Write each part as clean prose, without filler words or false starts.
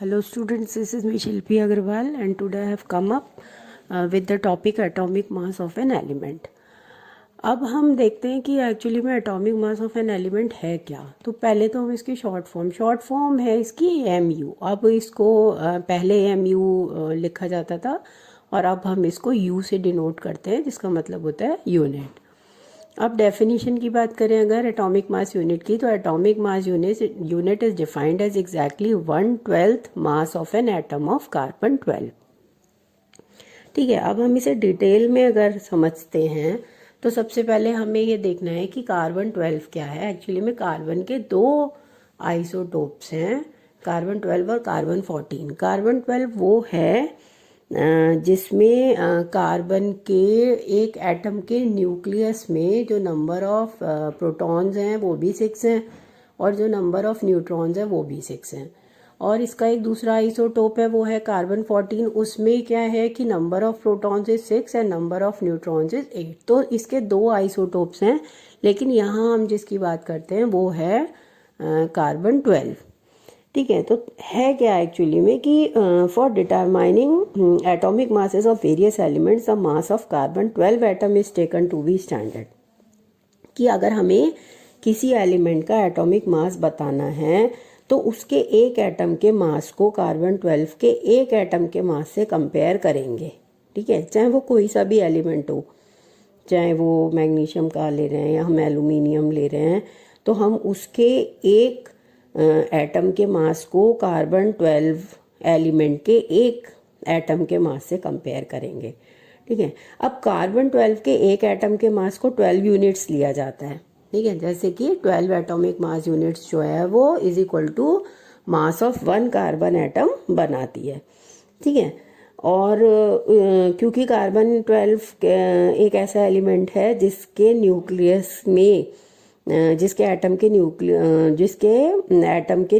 Hello students, this is me Shilpi Agarwal and today I have come up with the topic atomic mass of an element. अब हम देखते हैं कि actually में atomic mass of an element है क्या। तो पहले तो हम इसकी शॉर्ट फॉर्म है इसकी एमयू। अब इसको पहले एमयू लिखा जाता था और अब हम इसको यू से डिनोट करते हैं, जिसका मतलब होता है यूनिट। अब डेफिनेशन की बात करें अगर एटॉमिक मास यूनिट की, तो atomic mass unit is defined as exactly 1/12 mass of an atom of carbon 12। ठीक है, अब हम इसे डिटेल में अगर समझते हैं तो सबसे पहले हमें ये देखना है कि कार्बन 12 क्या है। एक्चुअली में कार्बन के दो आइसोटोप्स हैं, कार्बन 12 और कार्बन 14। कार्बन 12 वो है जिसमें कार्बन के एक एटम के न्यूक्लियस में जो नंबर ऑफ प्रोटॉन्स हैं वो भी 6 हैं और जो नंबर ऑफ न्यूट्रॉन्स हैं वो भी 6 हैं। और इसका एक दूसरा आइसोटोप है, वो है कार्बन 14। उसमें क्या है कि number of protons is 6 and number of neutrons is 8। तो इसके दो आइसोटोप्स हैं, लेकिन यहाँ हम जिसकी बात करते हैं वो है कार्बन 12। ठीक है, तो है क्या एक्चुअली में कि for determining atomic masses of various elements the mass of carbon 12 atom is taken to be standard. कि अगर हमें किसी एलिमेंट का एटॉमिक मास बताना है तो उसके एक एटम के मास को कार्बन 12 के एक एटम के मास से कंपेयर करेंगे। ठीक है, चाहे वो कोई सा भी एलिमेंट हो, चाहे वो मैग्नीशियम का ले रहे हैं या हम एल्यूमिनियम ले रहे हैं, तो हम उसके एक एटम के मास को कार्बन 12 एलिमेंट के एक एटम के मास से कंपेयर करेंगे। ठीक है, अब कार्बन 12 के एक एटम के मास को 12 यूनिट्स लिया जाता है। ठीक है, जैसे कि 12 एटॉमिक मास यूनिट्स जो है वो is equal to mass of 1 carbon atom बनाती है। ठीक है, और क्योंकि कार्बन 12 एक ऐसा एलिमेंट है जिसके न्यूक्लियस में जिसके एटम के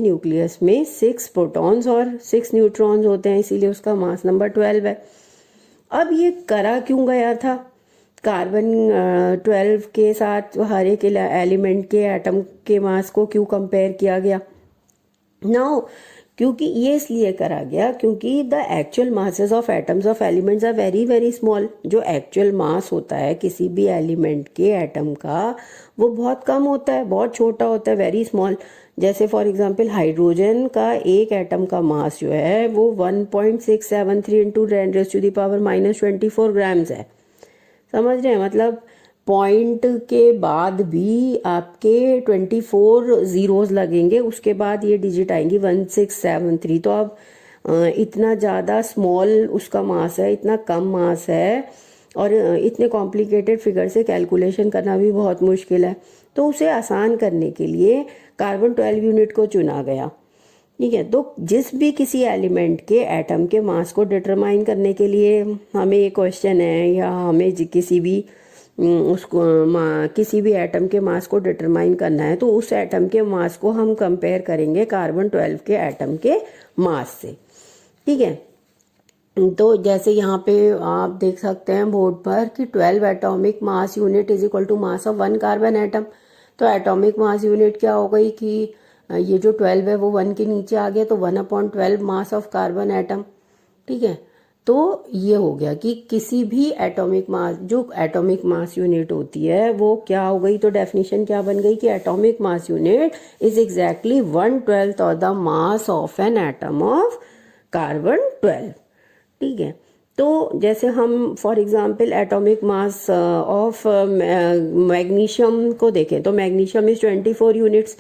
न्यूक्लियस में 6 प्रोटॉन्स और 6 न्यूट्रॉन्स होते हैं, इसीलिए उसका मास नंबर 12 है। अब ये करा क्यों गया था? कार्बन 12 के साथ हर एक एलिमेंट के एटम के मास को क्यों कंपेयर किया गया? नाउ क्योंकि ये इसलिए करा गया क्योंकि the actual masses of atoms of elements are very very small. जो एक्चुअल मास होता है किसी भी एलिमेंट के एटम का वो बहुत कम होता है, बहुत छोटा होता है, वेरी स्मॉल। जैसे फॉर एग्जांपल हाइड्रोजन का एक एटम का मास जो है वो 1.673 इंटू 10⁻⁻24 ग्राम्स है। समझ रहे हैं? मतलब पॉइंट के बाद भी आपके 24 जीरोस लगेंगे, उसके बाद ये डिजिट आएंगी 1673। तो अब इतना ज़्यादा स्मॉल उसका मास है, इतना कम मास है और इतने कॉम्प्लिकेटेड फिगर से कैलकुलेशन करना भी बहुत मुश्किल है। तो उसे आसान करने के लिए कार्बन 12 यूनिट को चुना गया। ठीक है, तो जिस भी किसी एलिमेंट के एटम के मास को डिटरमाइन करने के लिए हमें ये क्वेश्चन है या हमें किसी भी एटम के मास को डिटरमाइन करना है तो उस एटम के मास को हम कंपेयर करेंगे कार्बन 12 के एटम के मास से। ठीक है, तो जैसे यहाँ पे आप देख सकते हैं बोर्ड पर कि 12 atomic mass unit is equal to mass of 1 carbon atom. तो एटॉमिक मास यूनिट क्या हो गई कि ये जो 12 है वो 1 के नीचे आ गया, तो 1/12 मास ऑफ कार्बन एटम। ठीक है, तो ये हो गया कि किसी भी एटॉमिक मास, जो एटॉमिक मास यूनिट होती है वो क्या हो गई, तो डेफिनेशन क्या बन गई कि atomic mass unit is exactly 1/12 of the mass of an atom of carbon 12। ठीक है, तो जैसे हम for example atomic mass of magnesium को देखें तो मैग्नीशियम इज 24 यूनिट्स।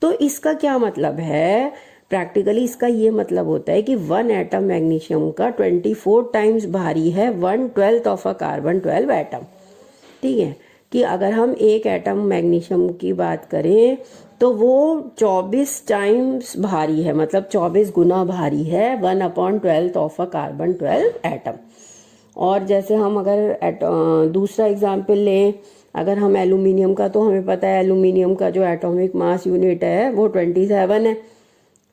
तो इसका क्या मतलब है? प्रैक्टिकली इसका ये मतलब होता है कि 1 एटम मैग्नीशियम का 24 टाइम्स भारी है 1/12 ऑफ अ कार्बन 12 एटम। ठीक है, कि अगर हम एक एटम मैग्नीशियम की बात करें तो वो 24 टाइम्स भारी है, मतलब 24 गुना भारी है 1/12 ऑफ अ कार्बन 12 एटम। और जैसे हम अगर दूसरा एग्जाम्पल लें, अगर हम एल्यूमिनियम का, तो हमें पता है एल्यूमिनियम का जो एटॉमिक मास यूनिट है वो 27 है।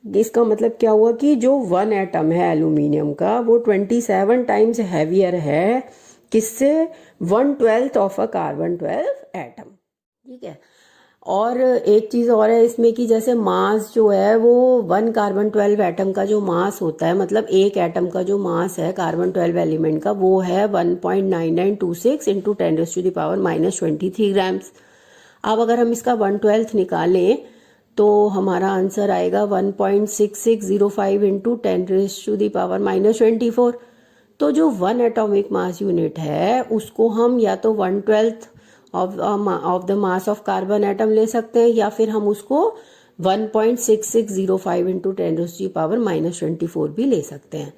इसका मतलब क्या हुआ कि जो 1 एटम है एल्यूमिनियम का वो 27 टाइम्स हैवियर है किससे? 1/12 ऑफ अ कार्बन 12 एटम। ठीक है, और एक चीज और है इसमें कि जैसे मास जो है वो 1 कार्बन 12 एटम का जो मास होता है, मतलब एक एटम का जो मास है कार्बन 12 एलिमेंट का, वो है 1.9926 इंटू 10⁻⁻23 ग्राम्स। अब अगर हम इसका 1/12 निकालें तो हमारा आंसर आएगा 1.6605 इंटू 10⁻⁻24। तो जो 1 एटॉमिक मास यूनिट है उसको हम या तो 1/12 of the mass of carbon atom ले सकते हैं, या फिर हम उसको 1.6605 इंटू 10⁻⁻24 भी ले सकते हैं।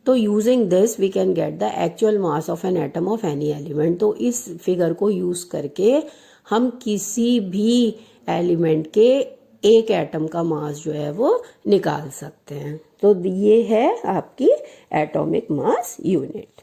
तो using this we can get the actual mass of an atom of any element. तो इस फिगर को यूज करके हम किसी भी एलिमेंट के एक एटम का मास जो है वो निकाल सकते हैं। तो ये है आपकी एटॉमिक मास यूनिट।